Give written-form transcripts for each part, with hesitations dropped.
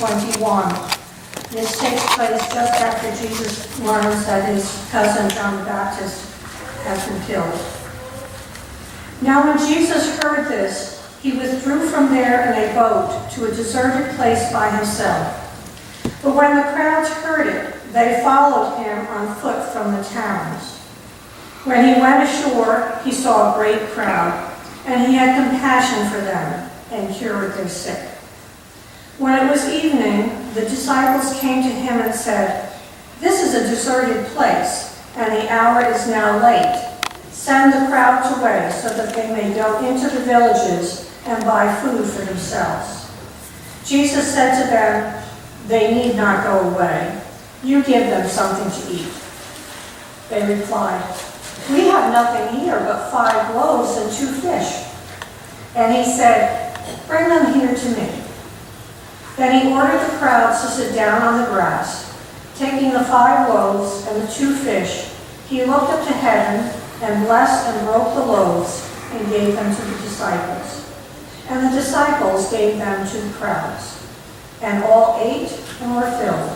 21. This takes place just after Jesus learns that his cousin John the Baptist has been killed. Now when Jesus heard this, he withdrew from there in a boat to a deserted place by himself. But when the crowds heard it, they followed him on foot from the towns. When he went ashore, he saw a great crowd, and he had compassion for them and cured their sick. When it was evening, the disciples came to him and said, "This is a deserted place, and the hour is now late. Send the crowds away so that they may go into the villages and buy food for themselves." Jesus said to them, "They need not go away. You give them something to eat." They replied, "We have nothing here but 5 loaves and 2 fish." And he said, "Bring them here to me." Then he ordered the crowds to sit down on the grass. Taking the 5 loaves and the 2 fish, he looked up to heaven and blessed and broke the loaves and gave them to the disciples. And the disciples gave them to the crowds. And all ate and were filled.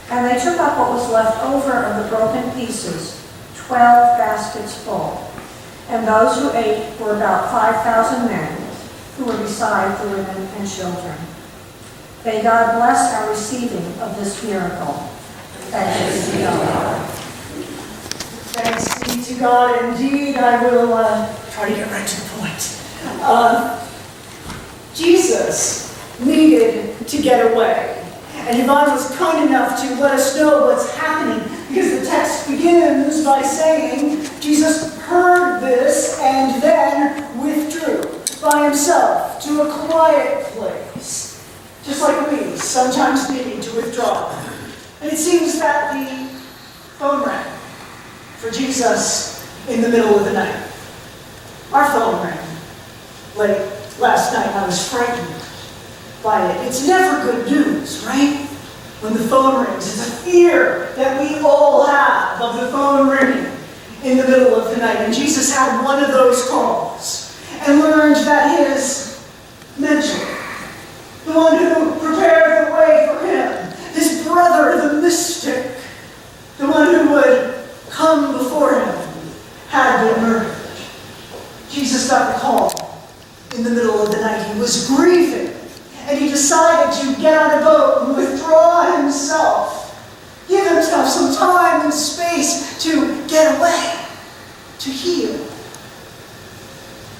And they took up what was left over of the broken pieces, 12 baskets full. And those who ate were about 5,000 men, who were beside the women and children. May God bless our receiving of this miracle. Thanks be to God. Thanks be to God. Indeed, I will try to get right to the point. Jesus needed to get away. And Yvonne was kind enough to let us know what's happening, because the text begins by saying Jesus heard this and then withdrew by himself to a quiet place. Just like we sometimes need to withdraw. And it seems that the phone rang for Jesus in the middle of the night. Our phone rang late last night. I was frightened by it. It's never good news, right? When the phone rings, it's a fear that we all have of the phone ringing in the middle of the night. And Jesus had one of those calls and learned that his mentor, the one who prepared the way for him, his brother, the mystic, the one who would come before him, had been murdered. Jesus got the call in the middle of the night. He was grieving, and he decided to get on a boat and withdraw himself, give himself some time and space to get away, to heal.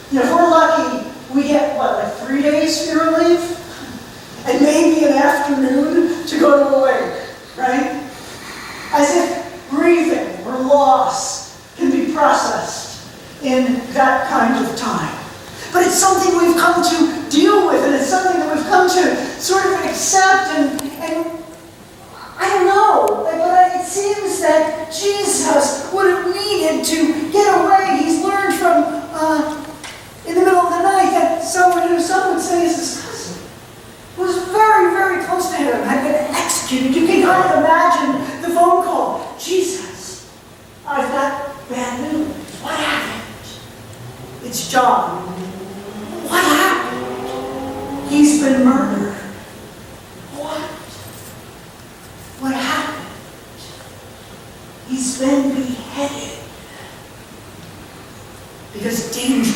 You know, if we're lucky, we get, like 3 days funeral leave? And maybe an afternoon to go to a wake, right? As if grieving or loss can be processed in that kind of time. But it's something we've come to deal with, and it's something that we've come to sort of accept, and I don't know, but it seems that Jesus would have needed to get away. He's learned from, in the middle of the night, that someone who some would say is his cousin, who was very, very close to him, had been executed. You can kind of imagine the phone call. "Jesus, I've got bad news. What happened?" "It's John." "What happened?" "He's been murdered." "What? What happened?" "He's been beheaded." Because danger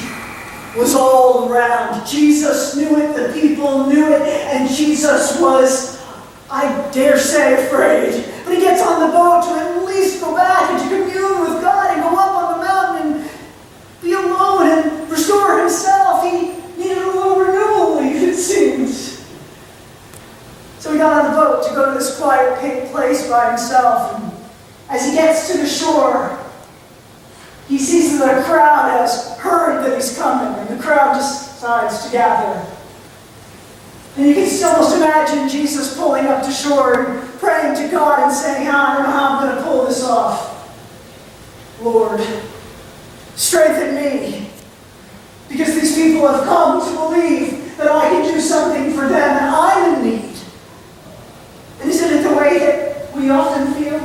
was all around. Jesus knew it, the people knew it, and Jesus was, I dare say, afraid. But he gets on the boat to at least go back and to commune with God and go up on the mountain and be alone and restore himself. He needed a little renewal, it seems. So he got on the boat to go to this quiet place by himself. And as he gets to the shore, he sees that a crowd has heard that he's coming, and the crowd decides to gather. And you can still almost imagine Jesus pulling up to shore and praying to God and saying, "I don't know how I'm going to pull this off. Lord, strengthen me, because these people have come to believe that I can do something for them, and I'm in need." And isn't it the way that we often feel?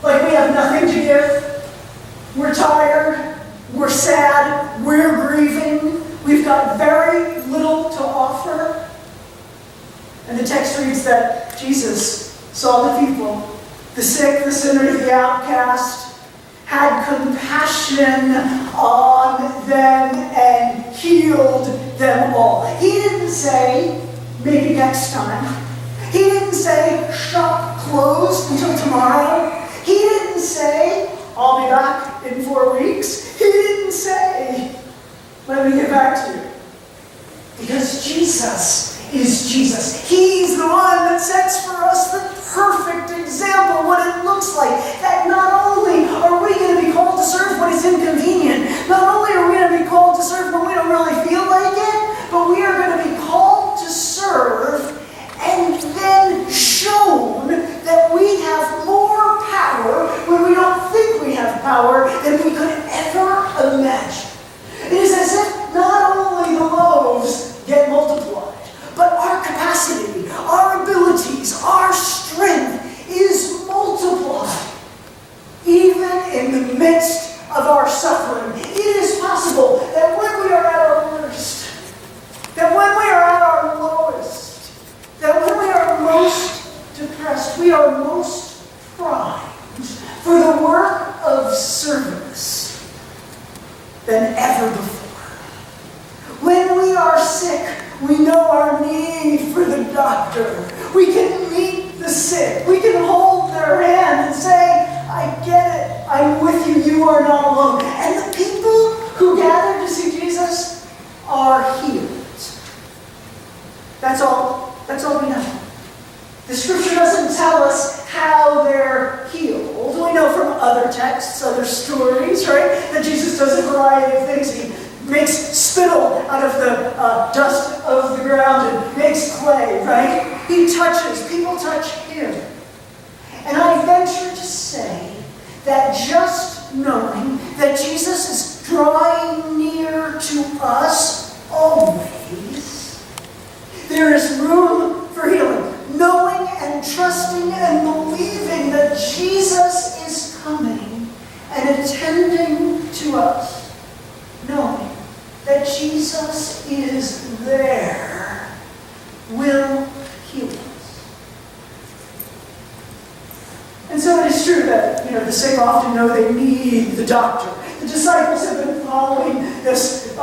Like we have nothing to give? We're tired, we're sad, we're grieving, we've got very little to offer. And the text text reads that Jesus saw the people, the sick, the sinner, the outcast, had compassion on them and healed them all. He didn't say, maybe next time. He didn't say, shop closed until tomorrow. He didn't say, I'll be back in 4 weeks. He didn't say, let me get back to you. Because Jesus is Jesus. He's the one that sets for us the perfect example, what it looks like. That not only are we going to be called to serve when it's inconvenient, not only are we going to be called to serve when we don't really feel like it, but we are going to be called to serve and then shown that we have more power when we don't think we have power than we could ever imagine. It is as if not only the loaves get multiplied, but our capacity, our abilities, our strength is multiplied. Even in the midst of our suffering, it is possible that when we are at our worst, that when we are at our lowest, that when we are most depressed, we are most primed for the work of service than ever before. When we are sick, we know our need for the doctor. We can meet the sick. We can hold their hand and say, I get it. I'm with you. You are not alone. And the people who gather to see Jesus are healed. That's all we know. The scripture doesn't tell us how they're healed. We know from other texts, other stories, right, that Jesus does a variety of things. He makes spittle out of the dust of the ground and makes clay, right? He touches, people touch him. And I venture to say that just knowing that Jesus is drawing near to us always, there is room for healing. Knowing and trusting and believing that Jesus is coming and attending to us. Knowing that Jesus is there will heal us. And so it is true that, the sick often know they need the doctor. The disciples have been following this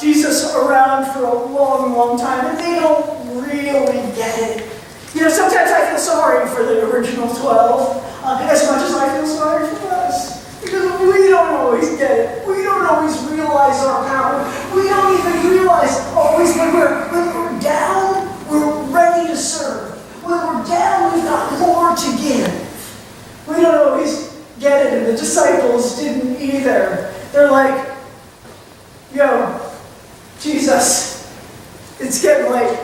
Jesus around for a long, long time, and they don't really get it. Sometimes I feel sorry for the original 12, as much as I feel sorry for us. Because we don't always get it. We don't always realize our power. We don't even realize always when we're down, we're ready to serve. When we're down, we've got more to give. We don't always get it, and the disciples didn't either. They're like, Jesus, it's getting late.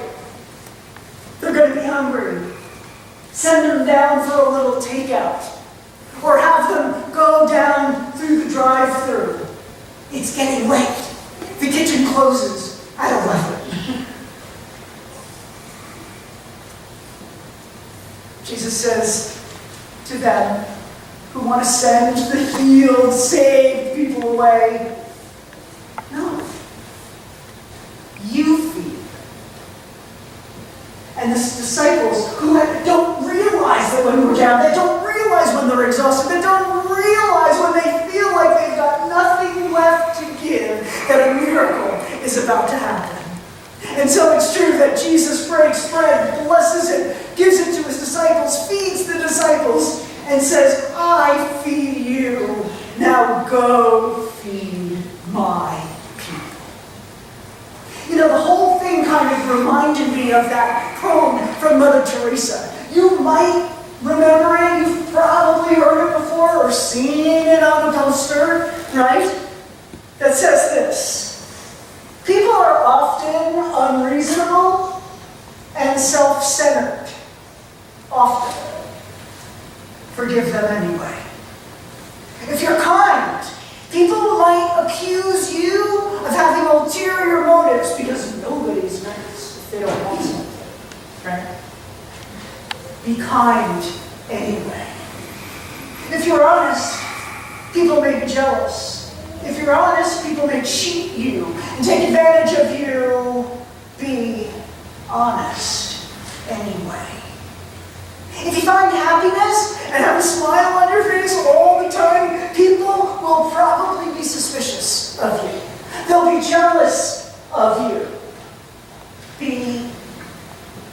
They're going to be hungry. Send them down for a little takeout. Or have them go down through the drive-thru. It's getting late. The kitchen closes at 11. Jesus says to them who want to send the healed, saved people away, no. You feed. And the disciples who don't realize that when we're down, they don't realize when they're exhausted, they don't realize when they feel like they've got nothing left to give, that a miracle is about to happen. And so it's true that Jesus breaks bread, blesses it, gives it to his disciples, feeds the disciples, and says, I feed you, now go feed my people. The whole thing kind of reminded me of that poem from Mother Teresa. You might remember it, you've probably heard it before or seen it on a poster, right? That says this: people are often unreasonable and self-centered. Often. Forgive them anyway. If you're kind, people might accuse you of having ulterior motives because nobody's nice if they don't want something, right? Be kind anyway. If you're honest, people may be jealous. If you're honest, people may cheat you and take advantage of you. Be honest anyway. If you find happiness and have a smile on your face all the time, people will probably be suspicious of you. They'll be jealous of you. Be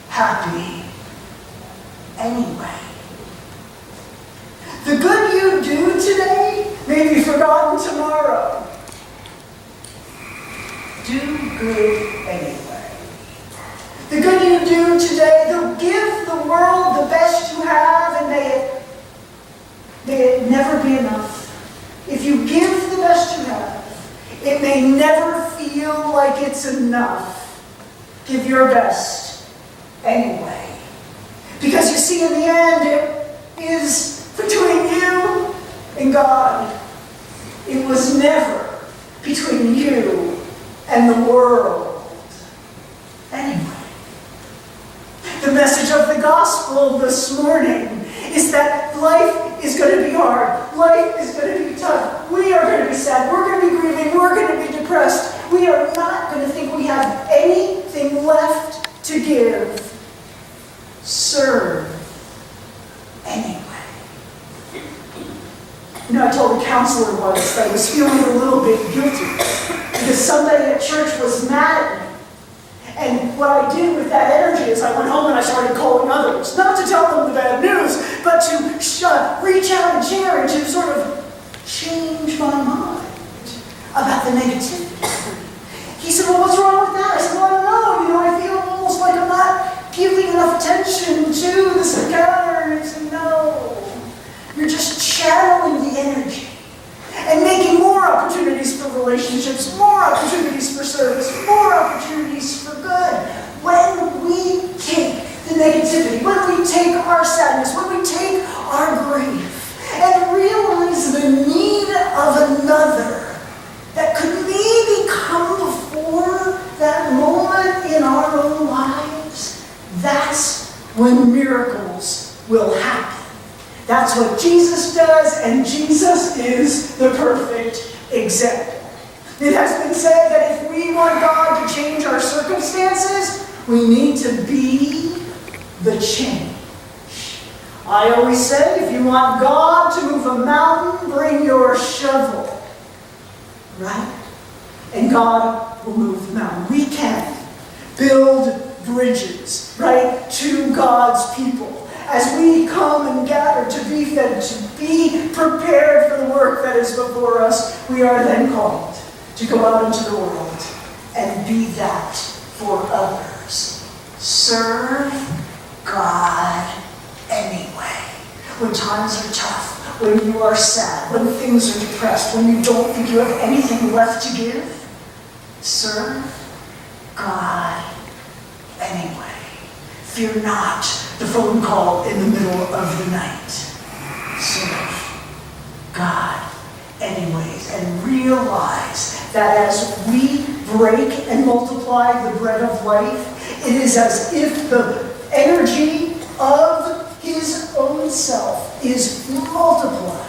happy anyway. The good you do today may be forgotten tomorrow. Do good anyway. The good you do today, they'll give the world the best you have, and may it never be enough. If you give the best you have, it may never feel like it's enough. Give your best anyway. Because you see, in the end, it is between you and God. It was never between you and the world anyway. The message of the gospel this morning is that life is going to be hard. Life is going to be tough. We are going to be sad. We're going to be grieving. We're going to be depressed. We are not going to think we have anything left to give. Serve anyway. You know, I told a counselor once that I was feeling a little bit guilty because somebody at church was mad at me. And what I did with that energy is I went home and I started calling others. Not to tell them the bad news, but to reach out and share and to sort of change my mind about the negativity. He said, well, what's wrong with that? I said, well, I don't know. You know, I feel almost like I'm not giving enough attention to this encounter. And he said, no. You're just channeling the energy and making more opportunities for relationships, more opportunities for service, more opportunities for good. When we take the negativity, when we take our sadness, when we take our grief, and realize the need of another that could maybe come before that moment in our own lives, that's when miracles will happen. That's what Jesus does, and Jesus is the perfect example. It has been said that if we want God to change our circumstances, we need to be the change. I always say, if you want God to move a mountain, bring your shovel. Right? And God will move the mountain. We can build bridges, right, to God's people. As we come and gather to be fed, to be prepared for the work that is before us, we are then called to go out into the world and be that for others. Serve God anyway. When times are tough, when you are sad, when things are depressed, when you don't think you have anything left to give, serve God anyway. Fear not the phone call in the middle of the night. Serve God anyways, and realize that as we break and multiply the bread of life, it is as if the energy of His own self is multiplied